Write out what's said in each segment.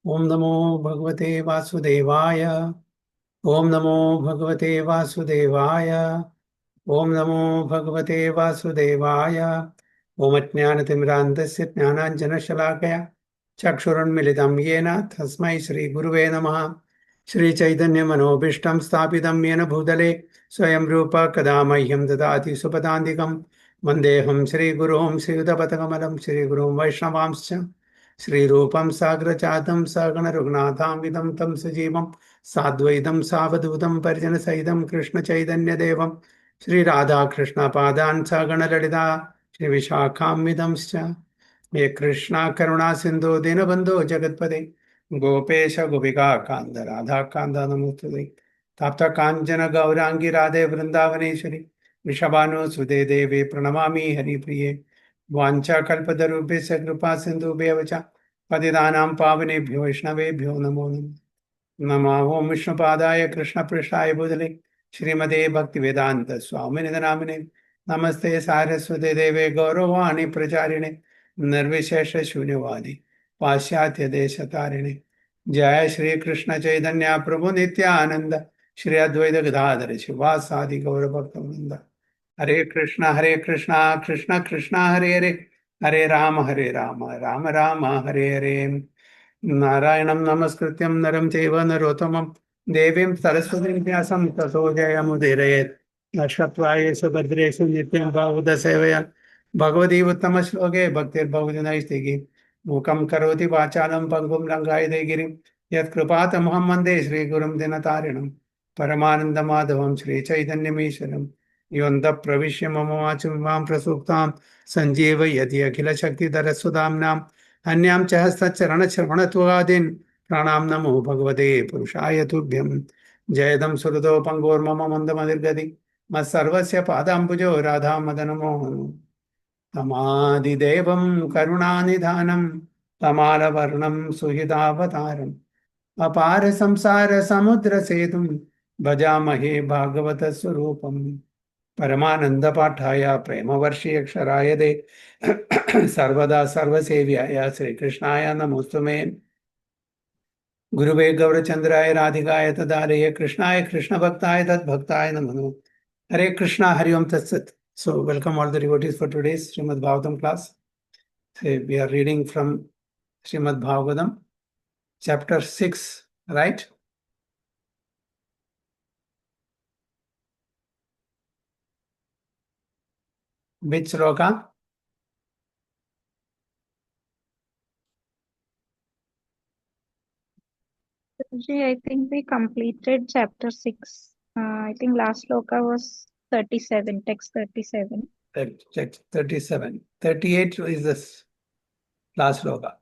ओम नमो भगवते वासुदेवाय। ओम नमो भगवते वासुदेवाय। ओम नमो भगवते वासुदेवाय। ओम अज्ञानतिमिरान्धस्य ज्ञानाञ्जनशलाकया चक्षुरुन्मिलितं येन तस्मै श्रीगुरुवे नमः। श्रीचैतन्यमनोभीष्टं स्थापितं येन भूतले स्वयं रूप कदा मह्यं ददाति सुपदान्तिकं वन्देऽहं श्रीगुरुं श्रीयुतपथकमलं श्रीगुरुं वैष्णवांश्च श्रीरूपं साग्रजातं सगणरघुनाथान्वितं तं सजीवं साद्वैतं सावधूतं परिजनसहितं कृष्णचैतन्यदेवं श्रीराधाकृष्णपादान् सगणललिता श्रीविशाखान्वितंश्च ये कृष्णा करुणा सिन्धो दीनबन्धो जगत्पते गोपेश गोपिका कान्द राधा कान्द नमोस्तुते तप्त काञ्चन गौरांगी राधे वृन्दावनेश्वरी वृषभानुसुते देवे प्रणमामि हरिप्रिये वाञ्छाकल्पतरुभ्यश्च कृपा सिन्धुभ्येव च पतितानां पावनेभ्यो वैष्णवेभ्यो नमो नमः। नमः ओं विष्णुपादाय कृष्णपृष्ठाय भूतले श्रीमते भक्तिवेदान्त स्वामिनिधि नामिने नमस्ते सारस्वते देवे गौरवाणी प्रचारिणे निर्विशेष शून्यवादी पाश्चात्य देश तारिणे जय श्री कृष्ण चैतन्य प्रभु नित्यानंद श्री अद्वैत गदाधर शिवासादि गौर भक्तवृंद हरे कृष्णा कृष्ण कृष्णा हरे हरे हरे राम राम राम हरे हरे नारायणं नमस्कृत्यं नरं चैव नरोत्तमं देवीं सरस्वतीं व्यासं ततो जयमुदीरयेत् नश्वत्वायेषु भद्रेषु नित्यं भावुदसेवया भगवती उत्तमश्लोके भक्तिर्भवति मूकं करोति वाचालं पङ्गुं लङ्घायते गिरिं यत्कृपातमहं वन्दे श्रीगुरुं दिनतारिणं परमानन्दमाधवं श्रीचैतन्यमीश्वरं योऽन्तः प्रविश्य मम वाचमिमां प्रसूक्तां सञ्जीवयति अखिलशक्तिधरस्वधाम्नां अन्यां च हस्तचरणश्रवणत्वादीन् प्राणां नमो भगवते पुरुषाय तुभ्यं जयदं सुहृदो पङ्गोर्मम मन्दमतिर्गति मत्सर्वस्य पादाम्बुजो राधा मदनमोहन तमादिदेवं करुणानिधानं तमालवर्णं सुहृदावतारम् अपार संसार समुद्र सेतुं भजामहे भागवतस्वरूपम् परमानंद पाठाय प्रेमवर्षीयक्षराय दे सर्वदा सर्वसेव्याय श्रीकृष्णाय नमोस्तुमे गुरुवे गौरचंद्राय राधिकाय तदालये कृष्णाय कृष्णभक्ताय तद्भक्ताय नमो हरे कृष्णा हरि ओम तत्सत. So welcome all the devotees for today's Srimad Bhagavatam class. So we are reading from Srimad Bhagavatam chapter 6, right? Which sloka? I think we completed chapter 6. I think last sloka was 37, text 37. Text 37. 38 is this last sloka.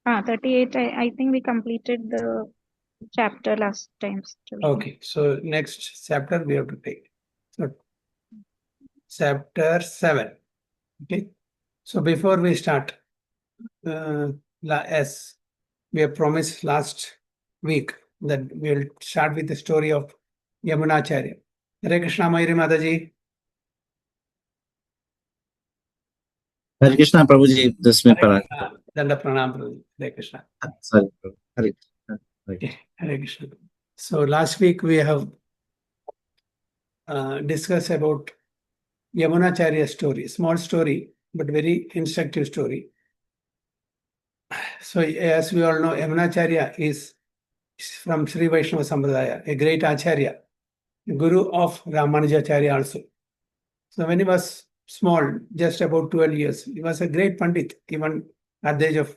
38, I think we completed the chapter last time. Okay, so next chapter we have to take. So, chapter 7. Okay, so before we start, as we have promised last week that we will start with the story of Yamunacharya. Hare Krishna, Mayuri Mataji. Hare Krishna, Prabhuji, this may Hare Krishna. Danda Pranam, Prabhuji. Hare Krishna. Sorry, Hare Krishna. Okay, Hare Krishna. So last week we have discussed about Yamunacharya story, small story, but very instructive story. So as we all know, Yamunacharya is from Sri Vaishnava Sampradaya, a great Acharya, Guru of Ramanujacharya also. So when he was small, just about 12 years, he was a great Pandit, even at the age of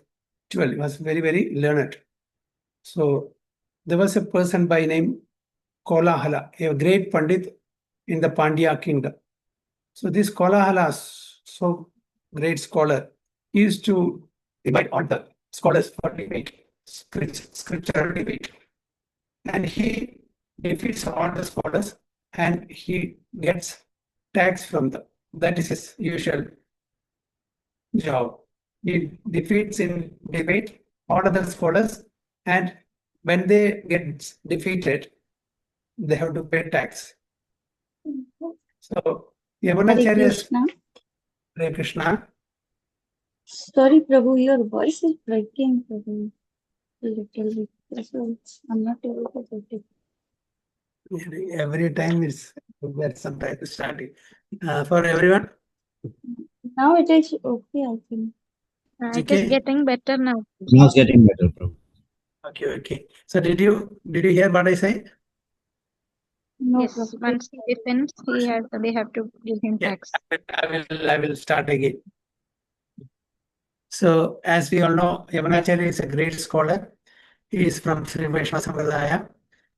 12, he was very, very learned. So there was a person by name Kolahala, a great Pandit in the Pandya kingdom. So this Kolahala, so great scholar, he used to invite all the scholars for debate, scriptural debate. And he defeats all the scholars and he gets tax from them. That is his usual job. He defeats in debate all other scholars, and when they get defeated, they have to pay tax. So Yamunacharya, Hare Krishna. Sorry, Prabhu, your voice is breaking, Prabhu. A little bit. So I'm not able to get it. Every time it's that sometimes starting. For everyone, Now it is okay, I think. It is Okay. getting better now. Now it's getting better, Prabhu. okay. So did you hear what I say? No, Yes, Prabhu. once he defends, they have to give him Yeah, tax. I will start again. So as we all know, Yamunacharya is a great scholar. He is from Sri Vaishnava Sampradaya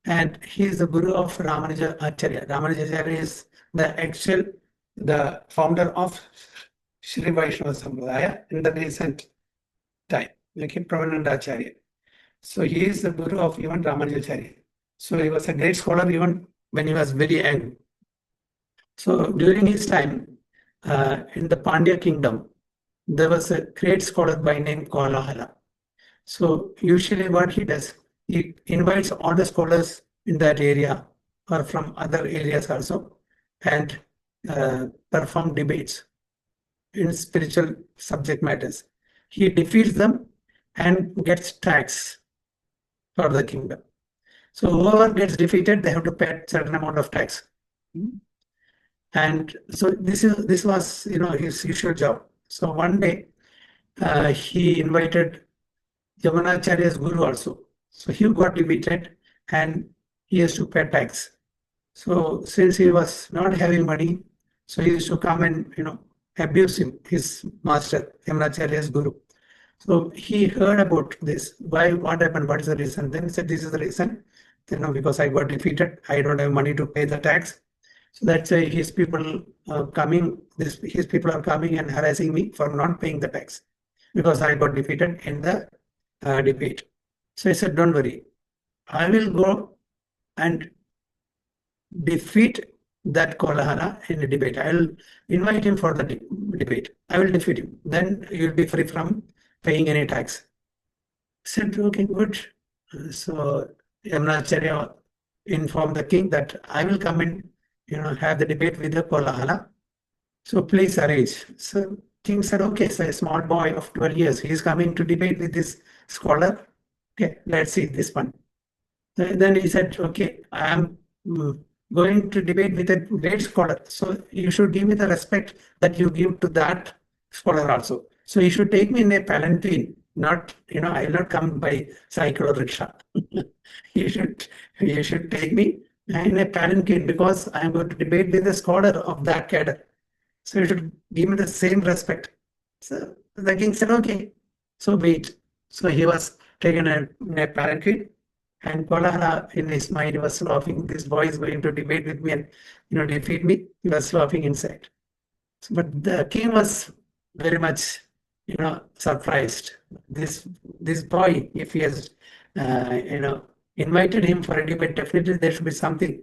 and he is the guru of Ramanuja Acharya. Ramanuja Acharya is the founder of Sri Vaishnava Sampradaya in the recent time, like a prominent Acharya. So he is the guru of even Ramanujacharya. So he was a great scholar even when he was very young. So during his time in the Pandya kingdom, there was a great scholar by name Kolahala. So usually what he does, he invites all the scholars in that area or from other areas also and perform debates in spiritual subject matters. He defeats them and gets tax for the kingdom. So whoever gets defeated, they have to pay a certain amount of tax. And so this was his usual job. So one day he invited Yamunacharya's guru also. So he got defeated and he has to pay tax. So since he was not having money, so he used to come and abuse him, his master, Yamunacharya's guru. So he heard about this. What happened? What is the reason? Then he said, this is the reason. Because I got defeated, I don't have money to pay the tax. So that's why his people are coming and harassing me for not paying the tax because I got defeated in the debate. So I said, don't worry, I will go and defeat that Kolahana in the debate. I will invite him for the debate. I will defeat him. Then you'll be free from paying any tax. I said, okay, good. So Yamunacharya informed the king that I will come and have the debate with the Kolahala. So please arrange. So king said, okay, so a small boy of 12 years, he is coming to debate with this scholar. Okay, let's see this one. Then he said, okay, I am going to debate with a great scholar. So you should give me the respect that you give to that scholar also. So you should take me in a palanquin, not, I will not come by cycle or rickshaw. you should take me in a palanquin because I am going to debate with a scholar of that cadre. So you should give me the same respect. So the king said, okay. So wait. So he was taken in a palanquin and Kolahara in his mind was laughing. This boy is going to debate with me and defeat me. He was laughing inside. But the king was very much surprised. This boy, if he has invited him for a debate, definitely there should be something.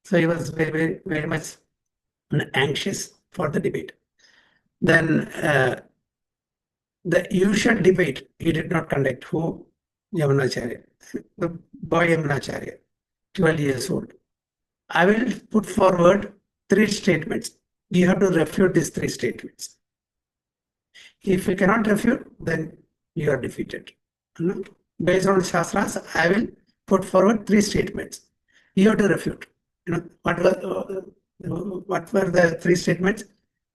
So he was very, very, very much anxious for the debate. Then the usual debate he did not conduct. Who? Yamunacharya, the boy Yamunacharya, 12 years old. I will put forward 3 statements. You have to refute these 3 statements. If you cannot refute, then you are defeated. Based on Shastras, I will put forward 3 statements. You have to refute. What were the 3 statements?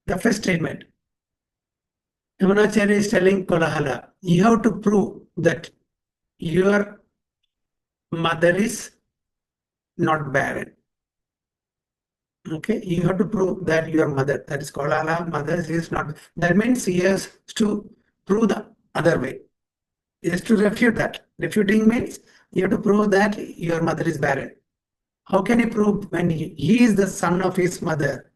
The first statement, Yamunacharya is telling Kolahala, you have to prove that your mother is not barren. Okay, you have to prove that your mother, that is Kolahala, mother is not. That means he has to prove the other way. He has to refute that. Refuting means you have to prove that your mother is barren. How can he prove when he is the son of his mother?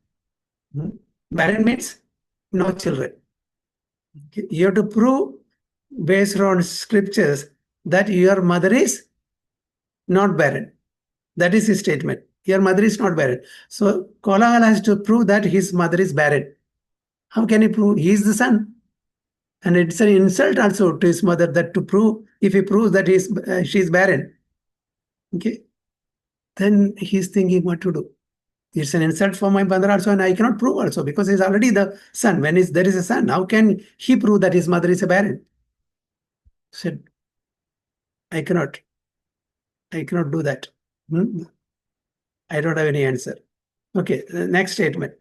Barren means no children. You have to prove based on scriptures that your mother is not barren. That is his statement. Your mother is not barren. So Kolahala has to prove that his mother is barren. How can he prove? He is the son. And it's an insult also to his mother that to prove, if he proves that she is barren. Okay. Then he's thinking what to do. It's an insult for my mother also, and I cannot prove also because he's already the son. When there is a son, how can he prove that his mother is a barren? Said, I cannot do that. I don't have any answer. Okay, the next statement.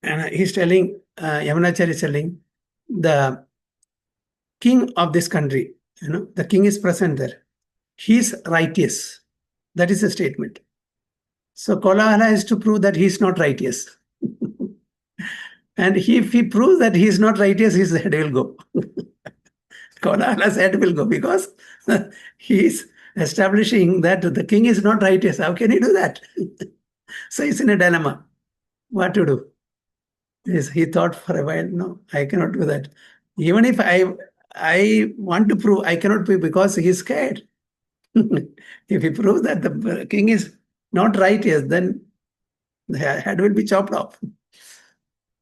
And he's telling, Yamunacharya is telling, the king of this country, the king is present there. He's righteous. That is a statement. So Kolahala is to prove that he's not righteous. And if he proves that he's not righteous, his head will go. Kolahala's head will go because he's establishing that the king is not righteous. How can he do that? So he's in a dilemma. What to do? He thought for a while, no, I cannot do that. Even if I want to prove, I cannot prove because he's scared. If he proves that the king is not righteous, then the head will be chopped off.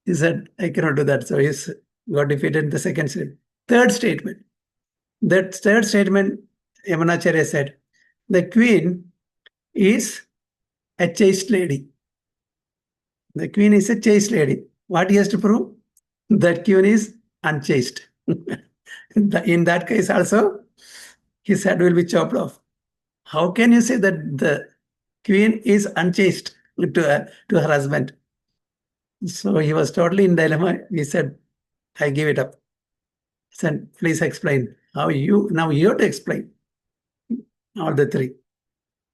He said, I cannot do that. So he's got defeated in the second statement. Third statement. That third statement, Yamunacharya said, the queen is a chaste lady. The queen is a chaste lady. What he has to prove? That queen is unchaste. In that case also, his head will be chopped off. How can you say that the queen is unchaste to her husband? So he was totally in dilemma. He said, I give it up. He said, please explain. Now you have to explain all the three.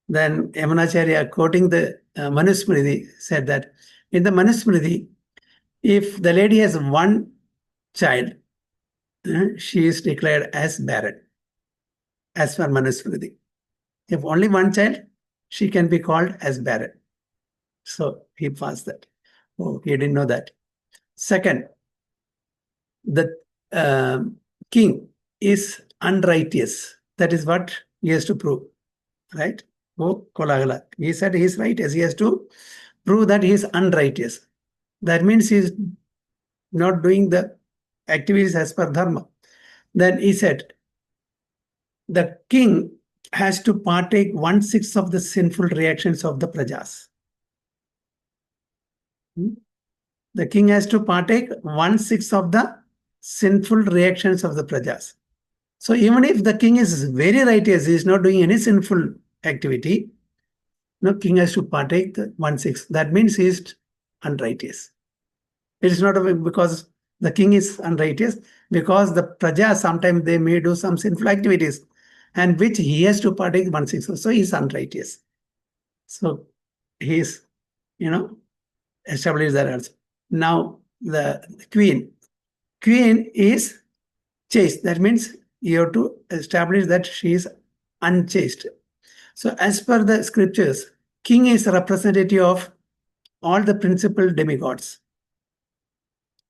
Then Yamunacharya, quoting the Manusmriti, said that in the Manusmriti, if the lady has one child, she is declared as barren, as per Manusmriti. If only one child, she can be called as barren. So he passed that. Oh, he didn't know that. Second, the king is unrighteous. That is what he has to prove, right? Oh, Kolagala. He said he is righteous. He has to prove that he is unrighteous. That means he is not doing the activities as per dharma. Then he said, the king has to partake 1/6 of the sinful reactions of the prajas. The king has to partake 1/6 of the sinful reactions of the prajas. So even if the king is very righteous, he is not doing any sinful activity, no, king has to partake the 1/6. That means he is unrighteous. It is not because the king is unrighteous, because the praja sometimes they may do some sinful activities, and which he has to partake 1/6. So he is unrighteous. So he is, established that also. Now the queen is chaste. That means you have to establish that she is unchaste. So as per the scriptures, king is a representative of all the principal demigods.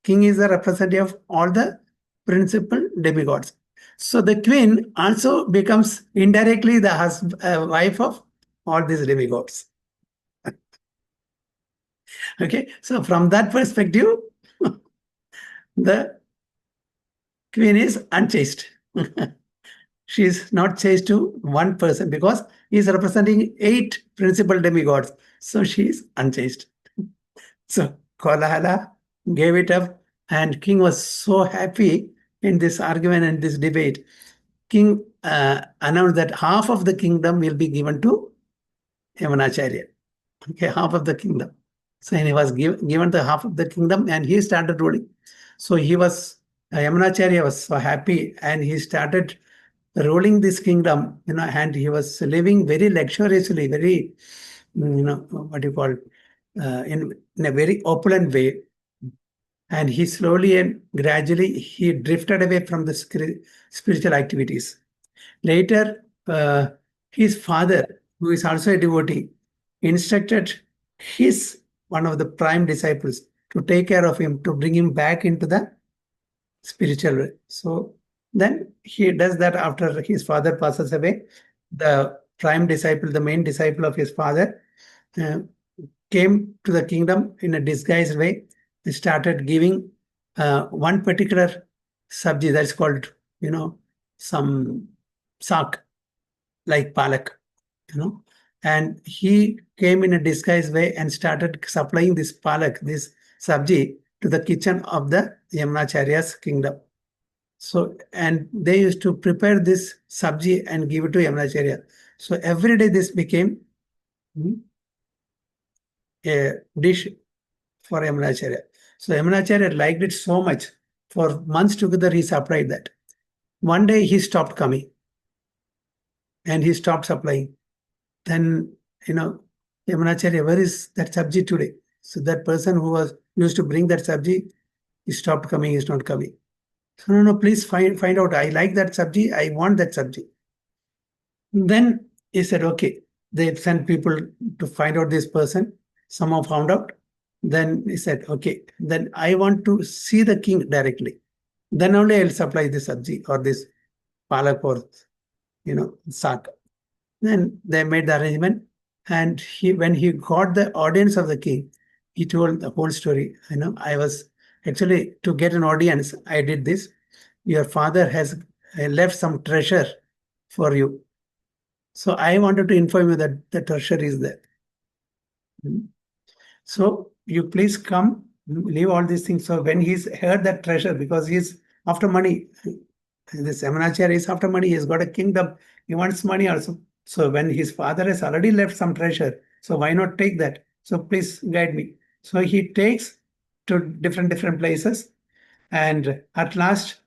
King is the representative of all the principal demigods. So the queen also becomes indirectly the wife of all these demigods. Okay, so from that perspective, the queen is unchaste. She is not chaste to one person because he is representing 8 principal demigods. So she is unchaste. So Kolahala gave it up, and king was so happy in this argument and this debate. King announced that half of the kingdom will be given to Yamunacharya. Okay, half of the kingdom. So he was given the half of the kingdom, and he started ruling. So Yamunacharya was so happy, and he started ruling this kingdom, and he was living very luxuriously, very, what you call, in a very opulent way. And he slowly and gradually, he drifted away from the spiritual activities. Later, his father, who is also a devotee, instructed one of the prime disciples to take care of him, to bring him back into the spiritual way. So then he does that after his father passes away. The prime disciple, the main disciple of his father, came to the kingdom in a disguised way. He started giving one particular sabji that's called, some sak, like palak, and he came in a disguised way and started supplying this palak, this sabji, to the kitchen of the Yamunacharya's kingdom. So, and they used to prepare this sabji and give it to Yamunacharya. So every day this became a dish for Yamunacharya. So Yamunacharya liked it so much. For months together, he supplied that. One day he stopped coming and he stopped supplying. Then, Yamunacharya, where is that sabji today? So that person who was used to bring that sabji, he stopped coming, he's not coming. So, no, please find out. I like that sabji, I want that sabji. Then he said, okay. They sent people to find out this person. Somehow found out. Then he said, okay, then I want to see the king directly. Then only I'll supply this sabji or this palak or, sak. Then they made the arrangement. And when he got the audience of the king, he told the whole story. I was actually, to get an audience, I did this. Your father has left some treasure for you. So I wanted to inform you that the treasure is there. So you please come, leave all these things. So when he's heard that treasure, because he's after money, this Yamunacharya is after money, he's got a kingdom, he wants money also. So when his father has already left some treasure, so why not take that? So please guide me. So he takes to different places, and at last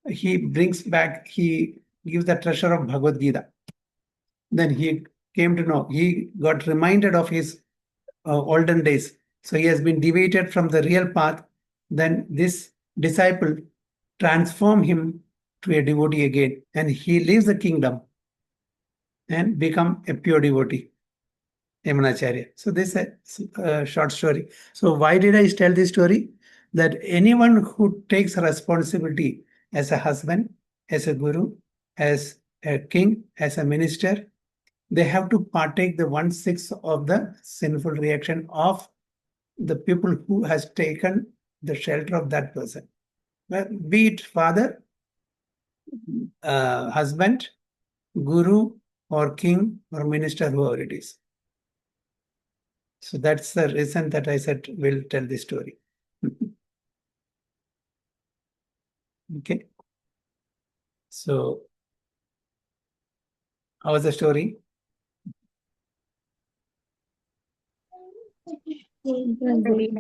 he brings back, he gives the treasure of Bhagavad Gita. Then he came to know, he got reminded of his olden days. So he has been deviated from the real path. Then this disciple transformed him to a devotee again, and he leaves the kingdom and become a pure devotee, Yamunacharya. So this is a short story. So why did I tell this story? That anyone who takes responsibility as a husband, as a guru, as a king, as a minister, they have to partake the 1/6 of the sinful reaction of the people who has taken the shelter of that person. Well, be it father, husband, guru, or king, or minister, whoever it is. So that's the reason that I said we'll tell this story. Okay. So, how was the story? Very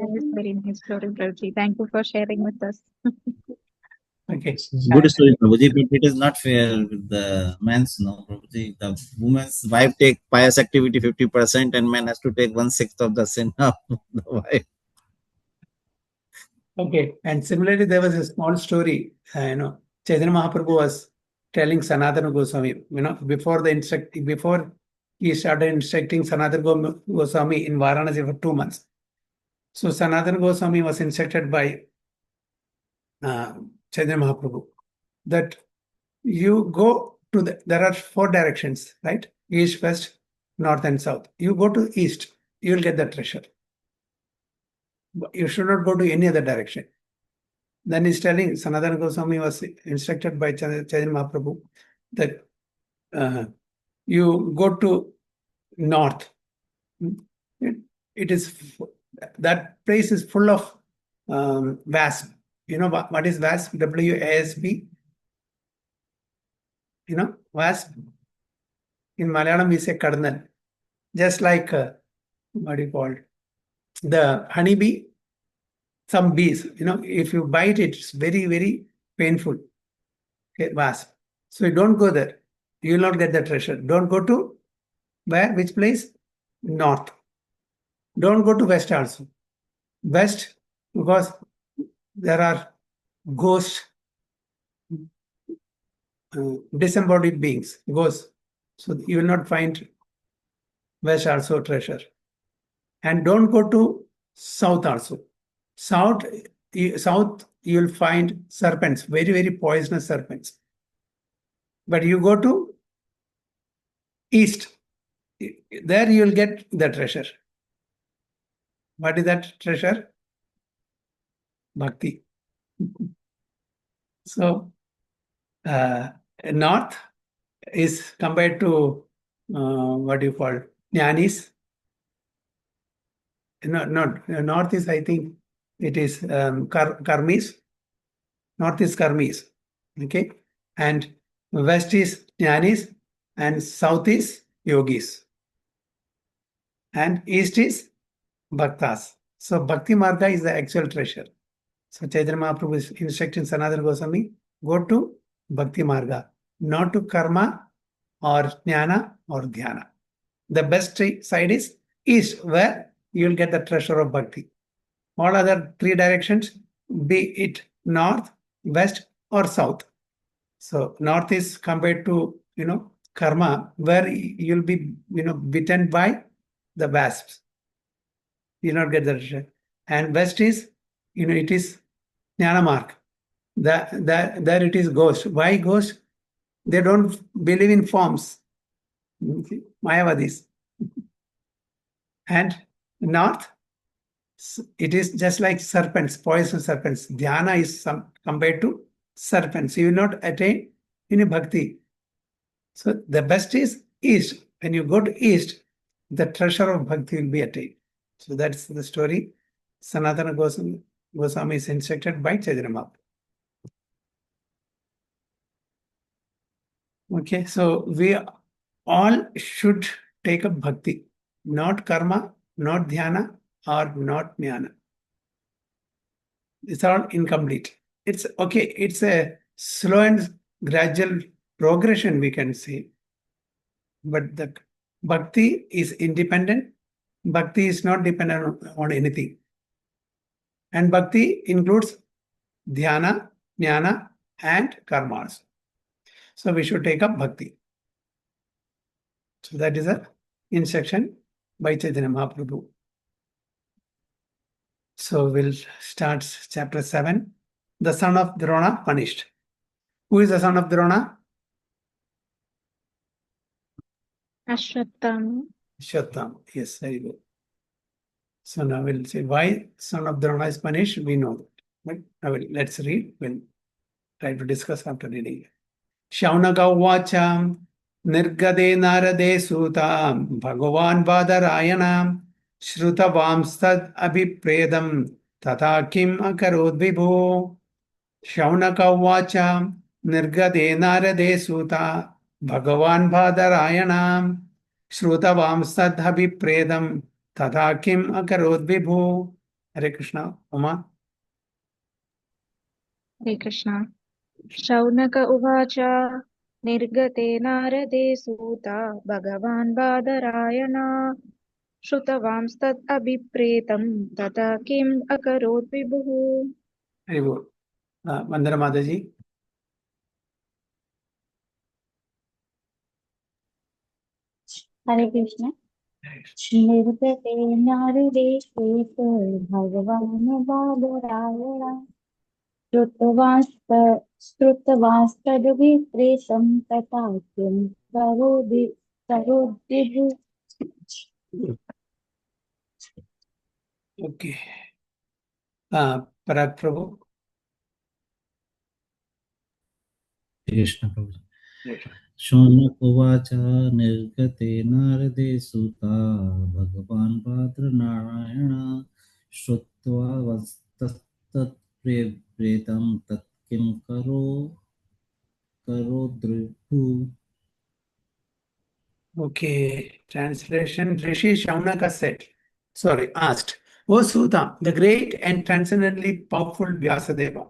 nice story, Prabhuji. Thank you for sharing with us. Okay. Good story, Prabhuji, but it is not fair with the man's, no, Prabhuji. The woman's wife take pious activity 50% and man has to take 1/6 of the sin of the wife. Okay. And similarly, there was a small story, Chaitanya Mahaprabhu was telling Sanatana Goswami, before he started instructing Sanatana Goswami in Varanasi for 2 months. So Sanatana Goswami was instructed by Chaitanya Mahaprabhu that you go to there are 4 directions, right? East, west, north, and south. You go to east, you will get the treasure. You should not go to any other direction. Then he's telling, Sanatana Goswami was instructed by Chaitanya Mahaprabhu that you go to north. It is, that place is full of wasp. You know what is wasp? WASP. Wasp. In Malayalam, we say Kadnal. Just like, what do you call it? The honeybee, some bees, if you bite it, it's very, very painful. Okay, wasp. So you don't go there. You will not get the treasure. Don't go to where? Which place? North. Don't go to west also. West, because there are ghosts, disembodied beings, ghosts. So you will not find west also treasure. And don't go to south also. South you will find serpents, very, very poisonous serpents. But you go to east, there you will get the treasure. What is that treasure? Bhakti. So, north is compared to what do you call Jnanis. No, north is, I think, it is Karmis. North is Karmis. Okay. And west is Jnanis. And south is Yogis. And east is Bhaktas. So Bhakti Marga is the actual treasure. So Chaitanya Mahaprabhu is instructing Sanatana Goswami, go to Bhakti Marga, not to Karma or Jnana or Dhyana. The best side is east, where you will get the treasure of Bhakti. All other three directions, be it north, west, or south. So north is compared to, karma, where you'll be, bitten by the wasps. You not get the treasure. And west is, it is Jnana mark. There it is ghost. Why ghost? They don't believe in forms. Mayavadis. And north, it is just like serpents, poisonous serpents. Dhyana is compared to serpents. You will not attain any bhakti. So the best is east. When you go to east, the treasure of bhakti will be attained. So that's the story. Sanatana Goswami is instructed by Chaitanya Mahaprabhu. Okay, so we all should take up bhakti, not karma, not dhyana, or not jnana. It's all incomplete. It's okay, it's a slow and gradual progression, we can say. But the bhakti is independent. Bhakti is not dependent on anything. And bhakti includes dhyana, jnana, and karmas. So we should take up bhakti. So that is a instruction by Chaitanya Mahaprabhu. So we'll start chapter 7. The son of Drona punished. Who is the son of Drona? Ashwatthama. Ashwatthama. Yes, very good. So now we'll say why son of Drona is punished. We know that. But now let's read. We'll try to discuss after reading. Shaunaka Uvacha Nirgade Narade Suta Bhagavan Badarayana Shrutavamstad Abhipredam Tata Kim Akarod Vibhu. Shaunaka Uvacha Nirgade Narade Suta Bhagavan Badarayana Shrutavamstad Abhipredam Tata Kim Akarod Vibhu. Hare Krishna. Uma. Hare Krishna. Shaunaka uvacha nirgate narade suta bhagavan badarayana shrutavamstat abhipretam tata kim akarot vibhuh. Very good. Vandana Mataji. Hare Krishna. Nirgate narade sute Bhagavan Badarayana Shrutavastadvipretam Tatakyam Karodibhu. Okay. Parag Prabhu. Krishna Prabhu. Shaunak Uvacha Nirgate Narade Suta Bhagavan Badranarayana Shrutva Vastat Pretam Tatkim Karo Dribhu. Okay. Translation. Rishi Shaunaka asked, O Suta, the great and transcendently powerful Vyasadeva,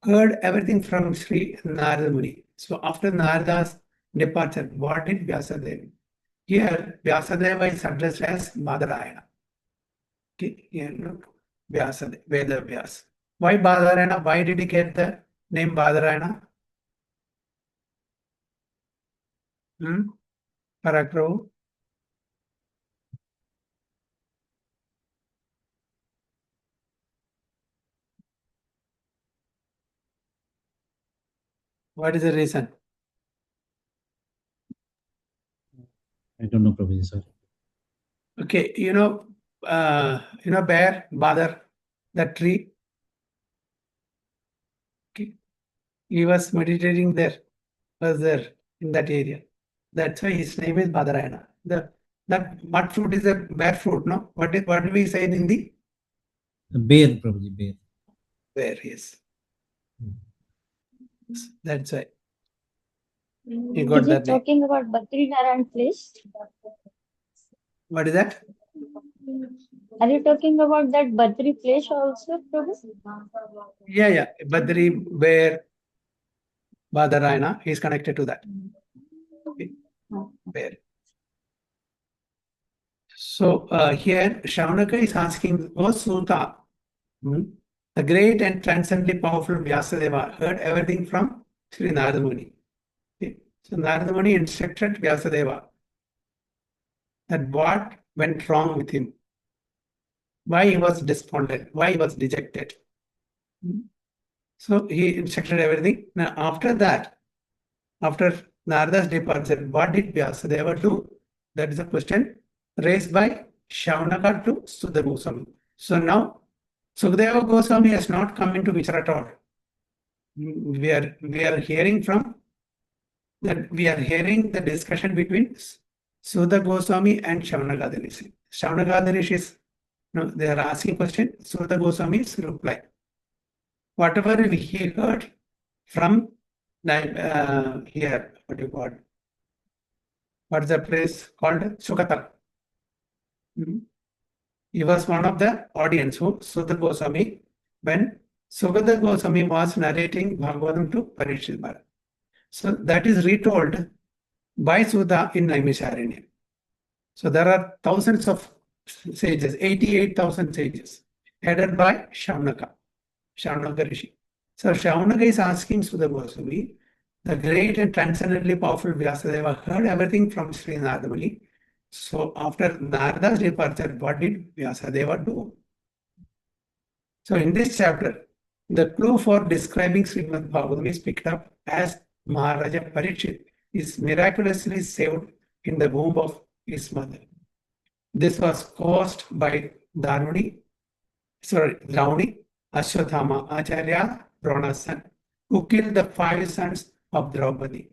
heard everything from Sri Narada Muni. So after Narada's departure, what did Vyasadeva? Here, Vyasadeva is addressed as Badarayana. Okay, here look, Vyasadeva, Veda Vyas. Why Badarayana? Why did he get the name Badarayana? Parag Prabhu. What is the reason? I don't know, Prabhuji, sir. Okay, bear, badar, that tree. Okay. He was meditating there, was there in that area. That's why his name is Badarayana. The That mud fruit is a bear fruit, no? What do we say in Hindi? Bear, Prabhuji, bear. Bear, yes. That's why. You got Is it that name. talking about Badrinaran place? What is that? Are you talking about that Badri place also, Prabhu? Yeah. Badri, bear, Badarayana is connected to that. Okay. Bear. So here Shaunaka is asking, O Suta, the great and transcendently powerful Vyasadeva heard everything from Sri Narada Muni. Okay. So Narada Muni instructed Vyasadeva that what went wrong with him, why he was despondent, why he was dejected. So he instructed everything. Now after that, after Narada's departure, what did Vyasadeva do? That is a question raised by Shaunaka to Siddha Goswami. So now Sukadeva Goswami has not come into picture at all. We are hearing from that. We are hearing the discussion between Siddha Goswami and Shaunaka Rishi. Shaunaka Rishi is, they are asking question. Siddha Goswami is reply. Whatever he heard from here, what do you call it? What is the place called? Sukata. He was one of the audience who Siddha Goswami, when Sukata Goswami was narrating Bhagavatam to Parikshit Maharaj. So that is retold by Sudha in Naimisharanya. So there are thousands of sages, 88,000 sages, headed by Shaunaka Rishi. So Shaunaka is asking Siddha Goswami, the great and transcendently powerful Vyasadeva heard everything from Sri Narada Muni. So after Narada's departure, what did Vyasadeva do? So in this chapter, the clue for describing Srimad Bhagavatam is picked up as Maharaja Parikshit is miraculously saved in the womb of his mother. This was caused by Drauni, Ashwatthama Acharya, Drona's son, who killed the 5 sons of Draupadi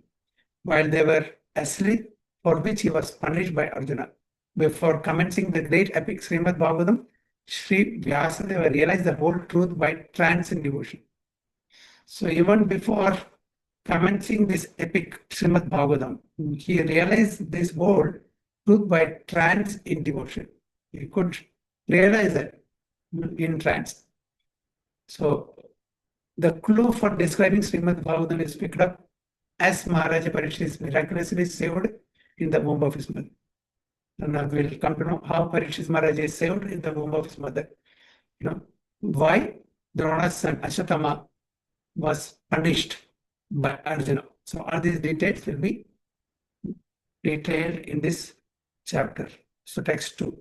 while they were asleep, for which he was punished by Arjuna. Before commencing the great epic Srimad Bhagavatam, Sri Vyasadeva realized the whole truth by trance in devotion. So even before commencing this epic Srimad Bhagavatam, he realized this whole truth by trance in devotion. He could realize that in trance. So the clue for describing Srimad Bhagavatam is picked up as Maharaja Parikshit is miraculously saved in the womb of his mother. And now we'll come to know how Parikshit Maharaj is saved in the womb of his mother. Why Drona's son Ashwatthama was punished by Arjuna. So all these details will be detailed in this chapter. So text 2.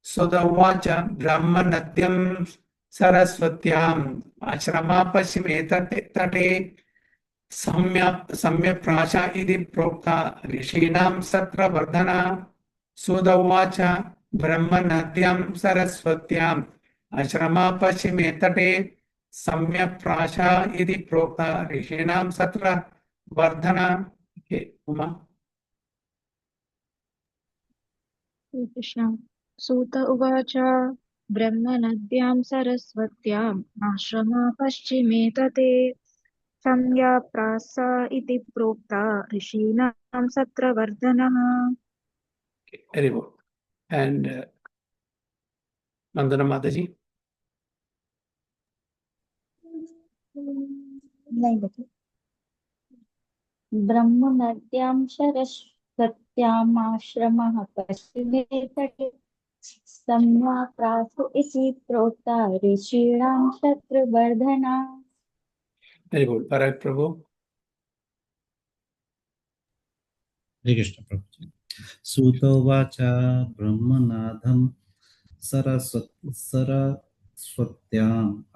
So the Vacha Brahmanatyam Saraswatyam Ashrama Pashime Tate Samya Prasha Idi Prokta Rishinam Satra Vardhana. Sudavacha Brahmanadyam Saraswatyam Ashrama Pashime Tate Samya Prasha Idi Prokta Rishinam Satra Vardhana. Okay, Uma. Krishna. Suta Uvacha Brahmanadhyam Saraswatyam Ashrama Paschime Tate Samya Prasa Iti Prokta Rishinam Satra Vardhanaha. Okay, very good. And Vandana Mataji. नहीं बता ब्रह्म नद्यां सरस्वत्यामाश्रमः पश्चिमे तटे सम्याप्रासो इति प्रोक्ता ऋषीणां शत्रुवर्धना. Very good. Parag Prabhu. Hare Krishna, Prabhuji. Sutavacha Brahmanadham Saraswatyam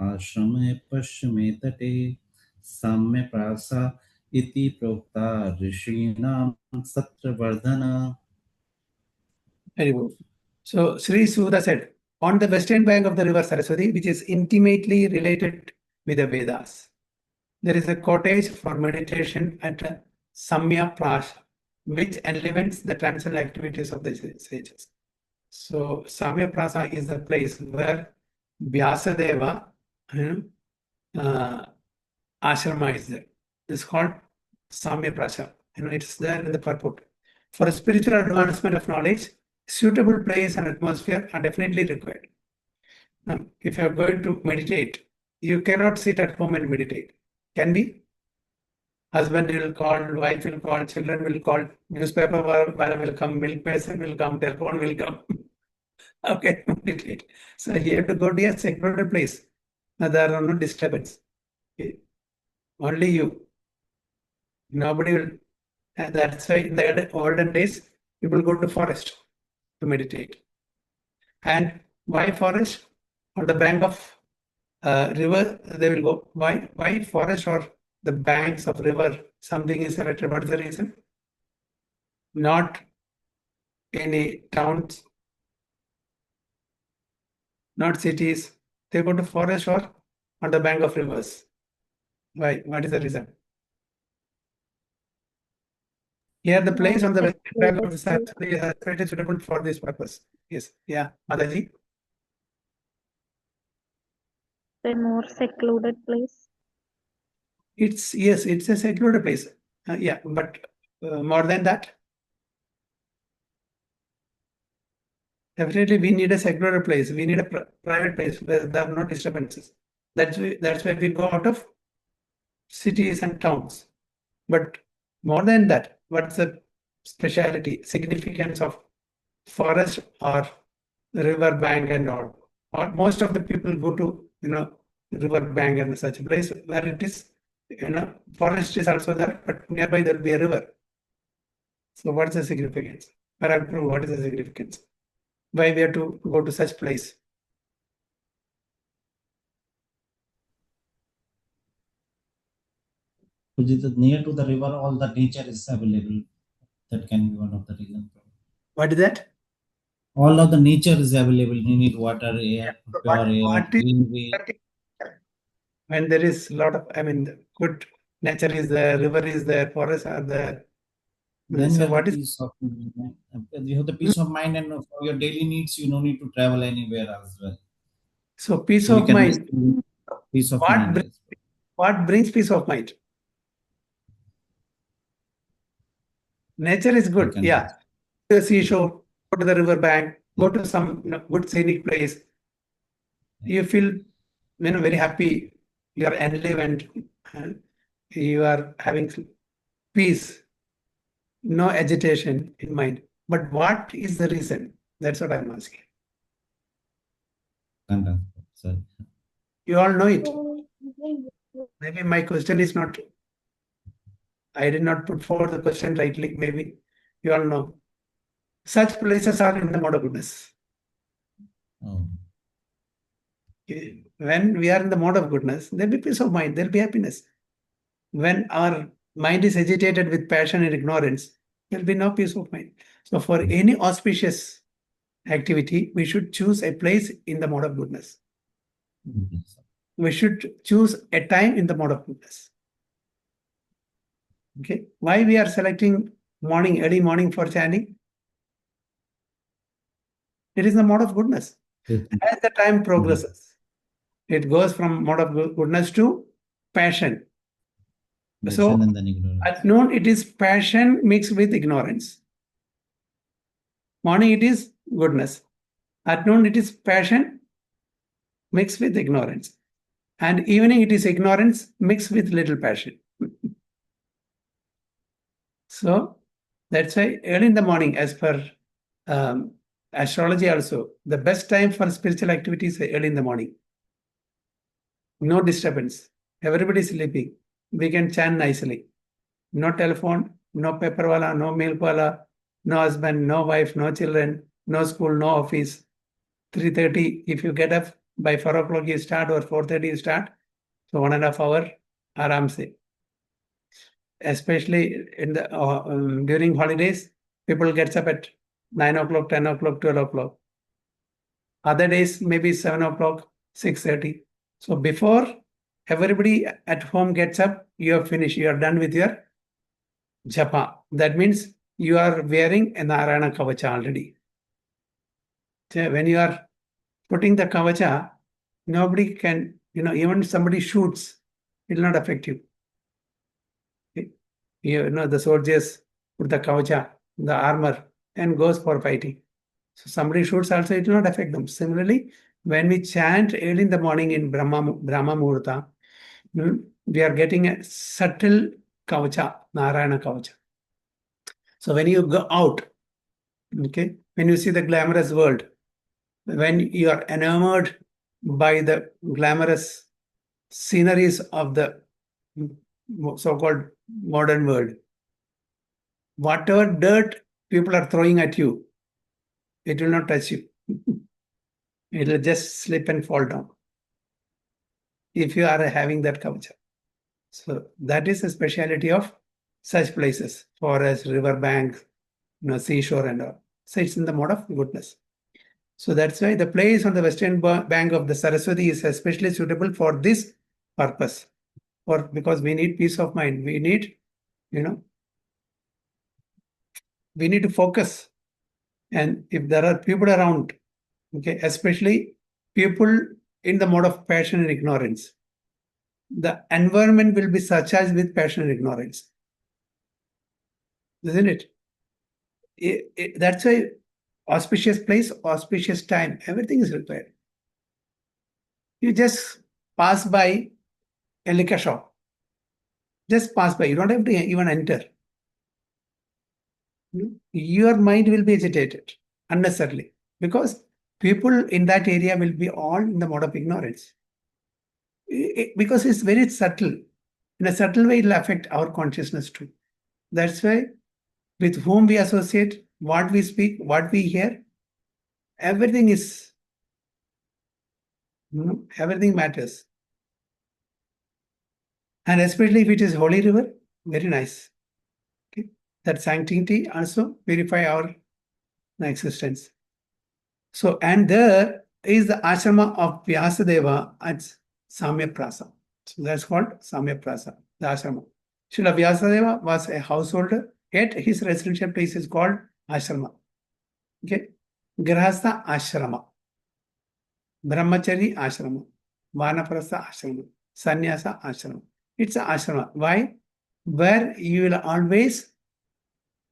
Ashrame Pashme Tate Samya Prasa Iti Prokta Rishinam Satravardhana. Very good. So Sri Suda said, on the western bank of the river Saraswati, which is intimately related with the Vedas, there is a cottage for meditation at Samya Prasha. which enlivens the transcendental activities of the sages. So Samya Prasa is the place where Vyasadeva ashrama is there. It's called Samya Prasa. It's there in the purport. For a spiritual advancement of knowledge, suitable place and atmosphere are definitely required. Now, if you are going to meditate, you cannot sit at home and meditate. Can we? Husband will call, wife will call, children will call, newspaper will come, milk person will come, telephone will come. Okay, meditate. So you have to go to a secluded place. Now, there are no disturbance. Okay. Only you. Nobody will. And that's why in the olden days, people go to forest to meditate. And why forest? On the bank of river, they will go. Why forest or the banks of river? Something is selected. What is the reason? Not any towns, not cities. They go to forest or on the bank of rivers. Why? What is the reason? Here, the place on the western bank of the Saraswati is pretty suitable for this purpose. Yes. Yeah. Madaji? A more secluded place. It's a secluded place. Yeah, but more than that, definitely we need a secluded place. We need a private place where there are no disturbances. That's why we go out of cities and towns. But more than that, what's the speciality, significance of forest or river bank and all? Or most of the people go to river bank and such a place where it is forest is also there, but nearby there will be a river. So what's the significance? What is the significance? Why we have to go to such place? Near to the river, all the nature is available. That can be one of the reasons. What is that? All of the nature is available. You need water, air, pure air, greenery. When there is a lot of, good nature is there, river is there, forests are there. Then So you have what the is peace of mind. You have the peace of mind, and for your daily needs, you don't need to travel anywhere as well. so peace So we of can mind? peace of What mind. brings, what brings peace of mind? Nature is good. can Yeah. To the seashore, go to the river bank, go to some good scenic place. You feel very happy. You are enlivened. You are having peace, no agitation in mind. But what is the reason? That's what I'm asking. Sorry. You all know it. Maybe my question is not, I did not put forward the question rightly. Maybe you all know. Such places are in the mode of goodness. Oh. When we are in the mode of goodness, there'll be peace of mind, there'll be happiness. When our mind is agitated with passion and ignorance, there'll be no peace of mind. So for any auspicious activity, we should choose a place in the mode of goodness. We should choose a time in the mode of goodness. Okay. Why we are selecting early morning for chanting? It is the mode of goodness. As the time progresses, it goes from mode of goodness to passion. So at noon, it is passion mixed with ignorance. Morning, it is goodness. At noon, it is passion mixed with ignorance. And evening, it is ignorance mixed with little passion. So that's why early in the morning, as per astrology also, the best time for spiritual activity is early in the morning. No disturbance. Everybody is sleeping. We can chant nicely. No telephone, no paper wala, no milk wala, no husband, no wife, no children, no school, no office. 3:30, if you get up, by 4 o'clock you start or 4:30 you start. So 1.5 hours, aram se. Especially in the during holidays, people gets up at 9 o'clock, 10 o'clock, 12 o'clock. Other days, maybe 7 o'clock, 6:30. So before everybody at home gets up, you are finished. You are done with your japa. That means you are wearing a Narayana Kavacha already. So when you are putting the Kavacha, nobody can, even somebody shoots, it will not affect you. The soldiers put the Kavacha, the armor, and goes for fighting. So somebody shoots also, it will not affect them. Similarly, when we chant early in the morning in Brahma Muhurta, we are getting a subtle Kavacha, Narayana Kavacha. So when you go out, okay, when you see the glamorous world, when you are enamored by the glamorous sceneries of the so-called modern world, whatever dirt people are throwing at you, it will not touch you. It will just slip and fall down if you are having that kavacha. So that is a speciality of such places, forest, river bank, seashore and all. So it's in the mode of goodness. So that's why the place on the western bank of the Saraswati is especially suitable for this purpose. Because we need peace of mind. We need, we need to focus. And if there are people around, okay, especially people in the mode of passion and ignorance, the environment will be surcharged with passion and ignorance. Isn't it? That's why auspicious place, auspicious time, everything is required. You just pass by a liquor shop. Just pass by. You don't have to even enter. Your mind will be agitated unnecessarily because people in that area will be all in the mode of ignorance. Because it's very subtle. In a subtle way, it will affect our consciousness too. That's why with whom we associate, what we speak, what we hear, everything is, everything matters. And especially if it is holy river, very nice. Okay? That sanctity also purify our existence. So, and there is the ashrama of Vyasadeva at Samyaprasa. So that's called Samyaprasa, the ashrama. Srila Vyasadeva was a householder, yet his residential place is called ashrama. Okay? Grahastha ashrama, Brahmachari ashrama, Vanaprastha ashrama, Sannyasa ashrama. It's an ashrama. Why? Where you will always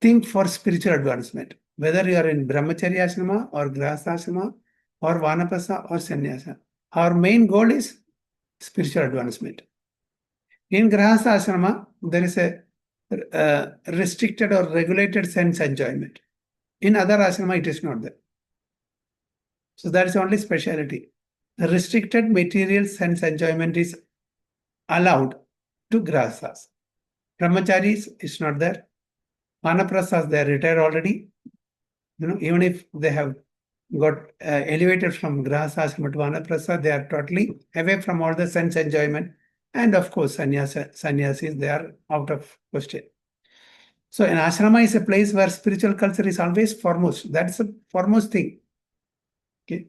think for spiritual advancement. Whether you are in Brahmacharya ashrama or Grahastha ashrama or Vanaprastha or Sannyasa. Our main goal is spiritual advancement. In Grahastha ashrama, there is a restricted or regulated sense enjoyment. In other ashrama, it is not there. So that is only speciality. The restricted material sense enjoyment is allowed to Grahasthas. Brahmacharis is not there. Vanaprasthas, they are retired already. Even if they have got elevated from Grahasthas to Vanaprastha, they are totally away from all the sense enjoyment. And of course, sannyasis, they are out of question. So an ashrama is a place where spiritual culture is always foremost. That's the foremost thing. Okay?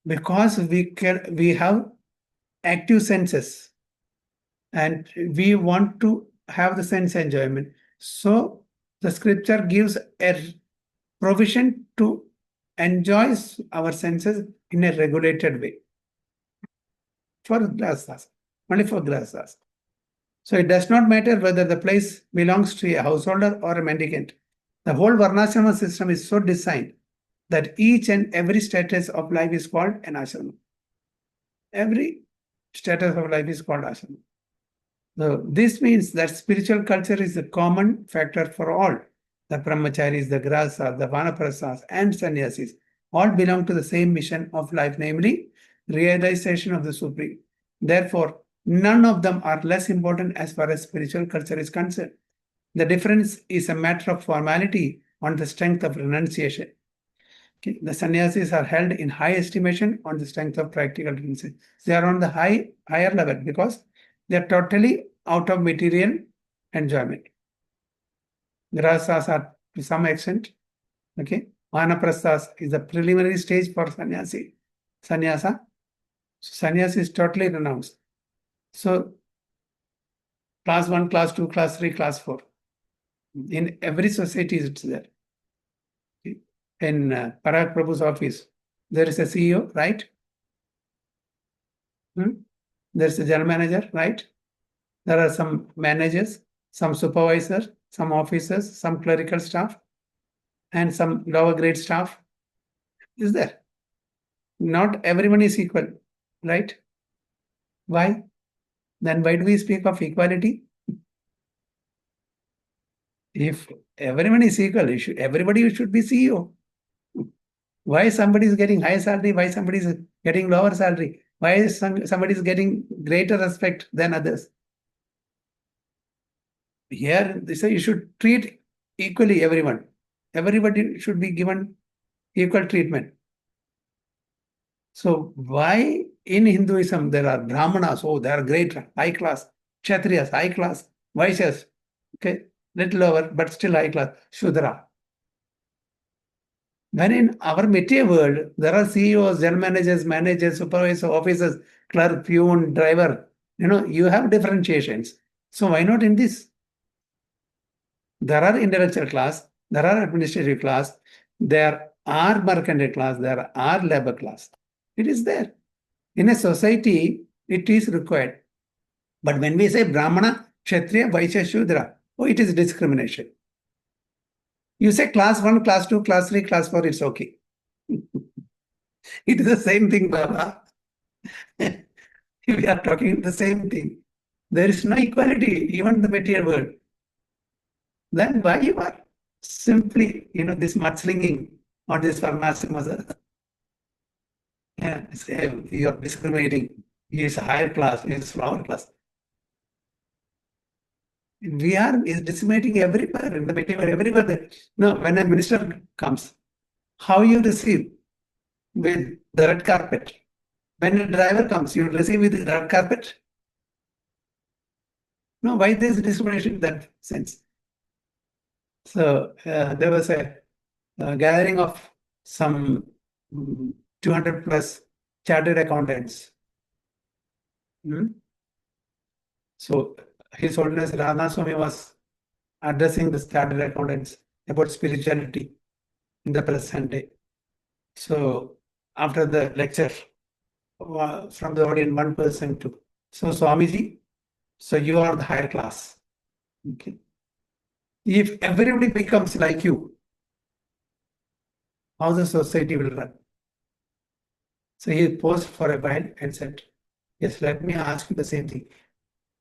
Because we have active senses and we want to have the sense enjoyment. So the scripture gives a provision to enjoy our senses in a regulated way. For grahasthas, only for grahasthas. So it does not matter whether the place belongs to a householder or a mendicant. The whole Varnashrama system is so designed that each and every status of life is called an ashrama. Every status of life is called ashrama. So this means that spiritual culture is the common factor for all. The brahmacharis, the grahasthas, the vanaprasthas, and sannyasis all belong to the same mission of life, namely realization of the Supreme. Therefore, none of them are less important as far as spiritual culture is concerned. The difference is a matter of formality on the strength of renunciation. Okay. The sannyasis are held in high estimation on the strength of practical renunciation. They are on the higher level because they are totally out of material enjoyment. Grahasthas are to some extent. Okay. Vanaprasthas is the preliminary stage for sannyasa. So sannyasa is totally renounced. So class 1, class 2, class 3, class 4. In every society, it's there. In Parag Prabhu's office, there is a CEO, right? There's a general manager, right? There are some managers, some supervisors, some officers, some clerical staff, and some lower grade staff. Is there? Not everyone is equal, right? Why? Then why do we speak of equality? If everyone is equal, everybody should be CEO. Why somebody is getting high salary? Why somebody is getting lower salary? Why is somebody is getting greater respect than others? Here, they say you should treat equally everyone. Everybody should be given equal treatment. So why in Hinduism there are Brahmanas? Oh, they are great, high class. Kshatriyas, high class. Vaishyas, okay, little lower, but still high class. Shudra. When in our material world, there are CEOs, general managers, supervisors, officers, clerk, peon, driver. You have differentiations. So why not in this? There are intellectual class, there are administrative class, there are mercantile class, there are labor class. It is there. In a society, it is required. But when we say Brahmana, Kshatriya, Vaishya, Shudra, it is discrimination. You say class 1, class 2, class 3, class 4, it's okay. It is the same thing, Baba. We are talking the same thing. There is no equality, even in the material world. Then why you are simply, this mudslinging or this varnashram? You are discriminating. He is higher class, he is lower class. We are discriminating everywhere in the material, everywhere. When a minister comes, how you receive? With the red carpet. When a driver comes, you receive with the red carpet. No, why this discrimination in that sense? So there was a gathering of some 200 plus chartered accountants. So His Holiness Radha Swami was addressing the chartered accountants about spirituality in the present day. So after the lecture, from the audience, one person to, so Swamiji, so you are the higher class. Okay. If everybody becomes like you, how the society will run? So he paused for a while and said, yes, let me ask you the same thing.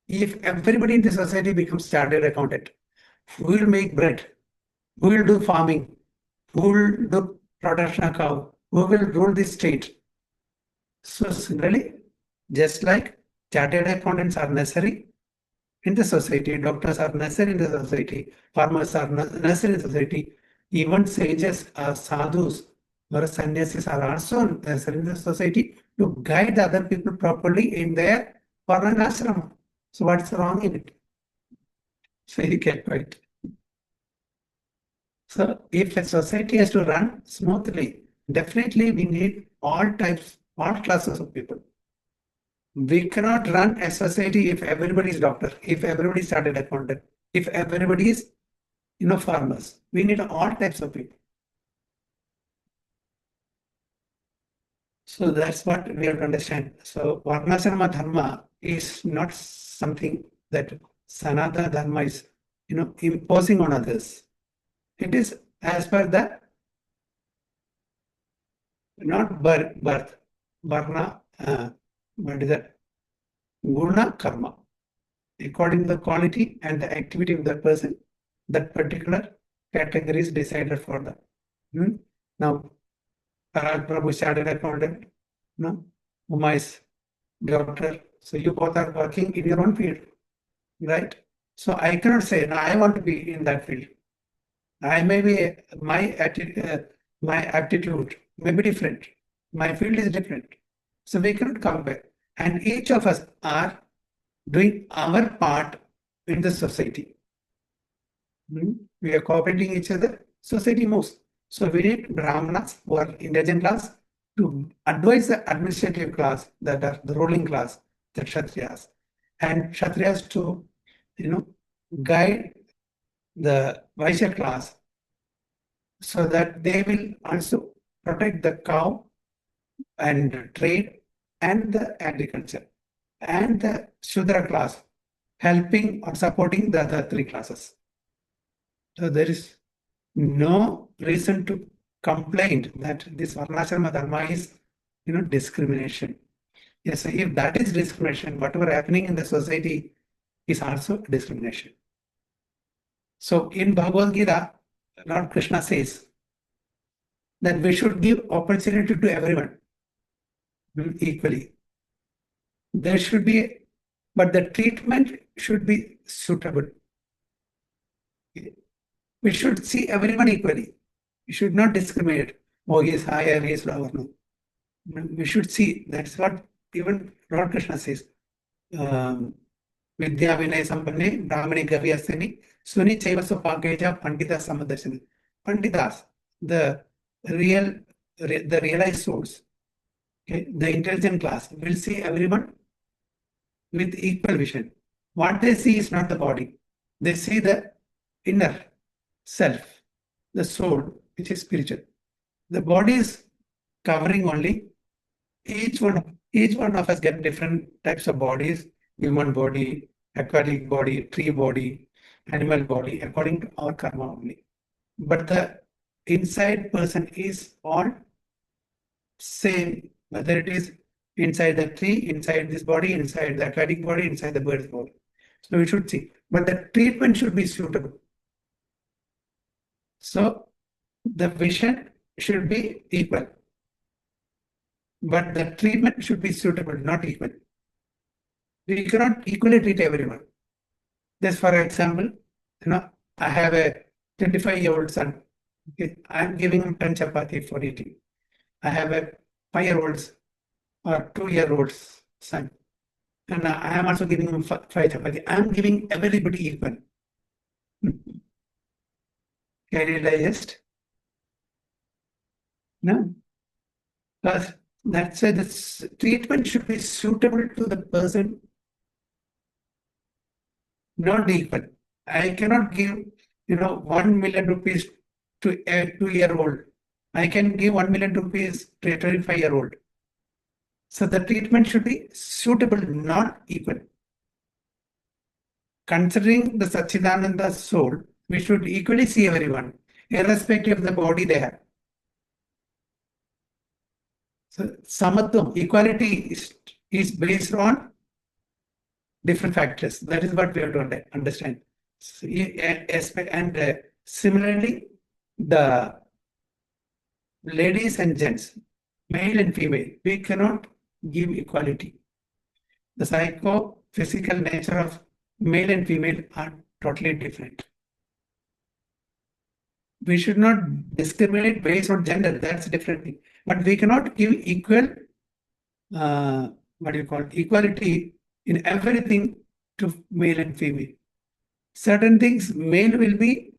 If everybody in the society becomes chartered accountant, who will make bread? Who will do farming? Who will do production of cow? Who will rule the state? So similarly, just like chartered accountants are necessary in the society, doctors are necessary in the society, farmers are necessary in the society, even sages or sadhus or sannyasis are also necessary in the society to guide other people properly in their varnashram. So what's wrong in it? So you get right. So if a society has to run smoothly, definitely we need all types, all classes of people. We cannot run a society if everybody is doctor, if everybody is chartered accountant, if everybody is, farmers. We need all types of people. So that's what we have to understand. So varnashrama dharma is not something that Sanatana dharma is, imposing on others. It is as per the not birth, varna, what is that? Guna karma. According to the quality and the activity of that person, that particular category is decided for them. Now, Parag Prabhu chartered accountant, Uma is doctor. So you both are working in your own field, right? So I cannot say, no, I want to be in that field. I may be, my aptitude may be different. My field is different. So we cannot compare. And each of us are doing our part in the society. We are cooperating each other, society moves. So we need Brahmanas who are intelligent class to advise the administrative class, that are the ruling class, the Kshatriyas, and Kshatriyas to, guide the Vaishya class, so that they will also protect the cow and trade and the agriculture, and the Shudra class helping or supporting the other three classes. So there is no reason to complain that this Varnashrama Dharma is, discrimination. Yes, if that is discrimination, whatever happening in the society is also discrimination. So in Bhagavad Gita, Lord Krishna says that we should give opportunity to everyone equally. There should be, but the treatment should be suitable. We should see everyone equally. We should not discriminate. Oh, he is higher, he is lower. No. We should see. That's what even Lord Krishna says. Vidya Vinay Sampanne, Brahmani Gavyasini, Suni Chaiva Sopakeja, Pandita Samadarshini. Panditas, the realized souls, okay, the intelligent class will see everyone with equal vision. What they see is not the body. They see the inner self, the soul, which is spiritual. The body is covering only. Each one of us get different types of bodies: human body, aquatic body, tree body, animal body, according to our karma only. But the inside person is all same, whether it is inside the tree, inside this body, inside the aquatic body, inside the bird's body. So we should see. But the treatment should be suitable. So the vision should be equal. But the treatment should be suitable, not equal. We cannot equally treat everyone. Just for example, I have a 25-year-old son. Okay, I'm giving him 10 chapati for eating. I have a 5-year-old or 2-year-old son, and I am also giving him 5 chapati. I am giving everybody equal. Can you digest? No. Because that's why the treatment should be suitable to the person, not equal. I cannot give, 1 million rupees to a 2-year-old. I can give 1 million rupees to a 25-year-old. So the treatment should be suitable, not equal. Considering the Satchidananda soul, we should equally see everyone, irrespective of the body they have. So Samatvam, equality is based on different factors. That is what we have to understand. So, and similarly, the ladies and gents, male and female, we cannot give equality. The psycho-physical nature of male and female are totally different. We should not discriminate based on gender. That's a different thing. But we cannot give equal, equality in everything to male and female. Certain things male will be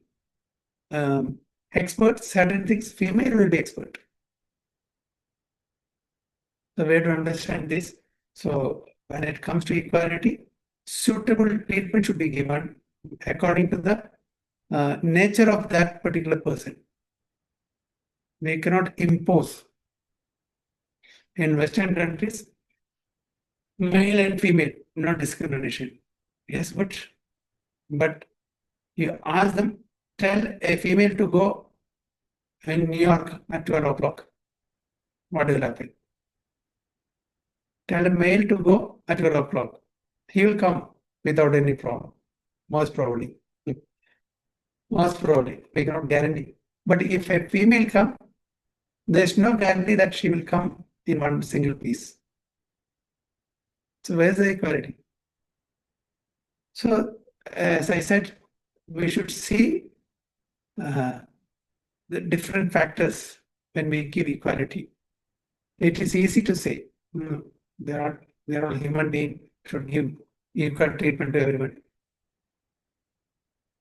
expert, certain things female will be expert. So we have to understand this. So when it comes to equality, suitable treatment should be given according to the nature of that particular person. We cannot impose. In Western countries, male and female, no discrimination. Yes, but you ask them, tell a female to go in New York at 12 o'clock. What will happen? Tell a male to go at 12 o'clock. He will come without any problem. Most probably. Most probably. We cannot guarantee. But if a female comes, there's no guarantee that she will come in one single piece. So where's the equality? So as I said, we should see the different factors when we give equality. It is easy to say, they're all human beings, should give equal treatment to everyone.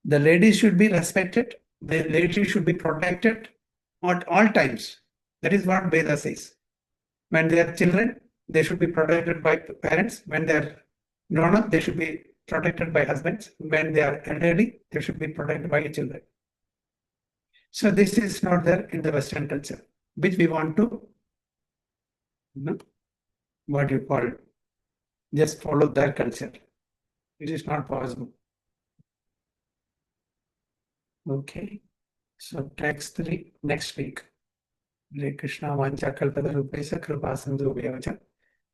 The ladies should be respected. The ladies should be protected at all times. That is what Veda says. When they are children, they should be protected by parents. When they are grown up, they should be protected by husbands. When they are elderly, they should be protected by children. So this is not there in the Western culture, which we want to, what you call, just follow their culture. It is not possible. Okay. So text 3 next week. Hare Krishna Vancha Kalpatarupesa Kripa Sindhu Vyavacha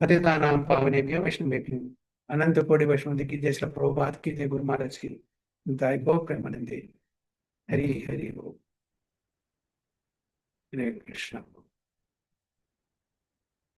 Patitanam Pavanebhyo Vaishnavebhyo Ananta Kodi Vaishnavadi ki Jai Srila Prabhupada ki Jai Guru Maharaj ki Jai Go Premanande Hari Hari Bo Hare Krishna.